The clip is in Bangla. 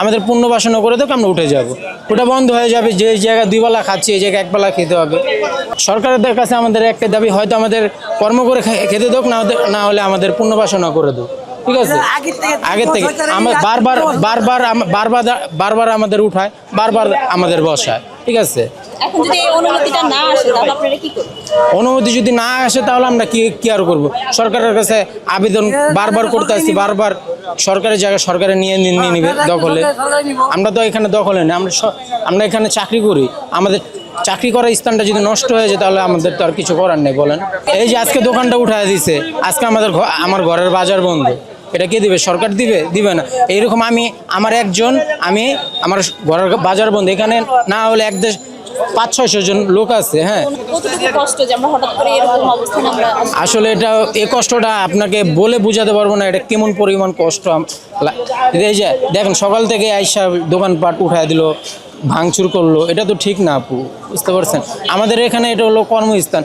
আমাদের পুনর্বাসনও করে দেখ, আমরা উঠে যাব। ওটা বন্ধ হয়ে যাবে, যে জায়গায় 2 বেলা খাচ্ছি এই জায়গায় 1 বেলা খেতে হবে। সরকারের কাছে আমাদের একটা দাবি, হয়তো আমাদের কর্ম করে খেতে দেখ, না হলে আমাদের পুনর্বাসনও করে দেব। ঠিক আছে, আগের থেকে আমার বারবার আমাদের উঠায়, বারবার আমাদের বসায়। ঠিক আছে, এখন যদি এই অনুমতিটা না আসে তাহলে আপনারা কি করবেন? অনুমতি যদি না আসে তাহলে আমরা কি আর করবো? সরকারের কাছে আবেদন বারবার করতে আসছি, বারবার সরকারের জায়গায় সরকারে নিয়ে নিবে দখলে। আমরা তো এখানে দখলে না, আমরা এখানে চাকরি করি। আমাদের চাকরি করার স্থানটা যদি নষ্ট হয়ে যায় তাহলে আমাদের তো আর কিছু করার নেই, বলেন। এই যে আজকে দোকানটা উঠায় দিছে, আজকে আমার ঘরের বাজার বন্ধ, এটা কে দিবে? সরকার দিবে না। এইরকম আমার আমার ঘরের বাজার বন্ধ, এখানে না হলে 500-600 জন লোক আছে। হ্যাঁ, কতটুকু কষ্ট যে আমরা হঠাৎ করে এরকম অবস্থানে আমরা আসলে এই কষ্টটা আপনাকে বলে বোঝাতে পারবো না, এটা কেমন পরিমাণ কষ্ট। এই যে দেখেন, সকাল থেকে আইসা দোকানপাট উঠায় দিল, ভাঙচুর করলো, এটা তো ঠিক না আপু, বুঝতে পারছেন? আমাদের এখানে এটা হলো কর্মস্থান।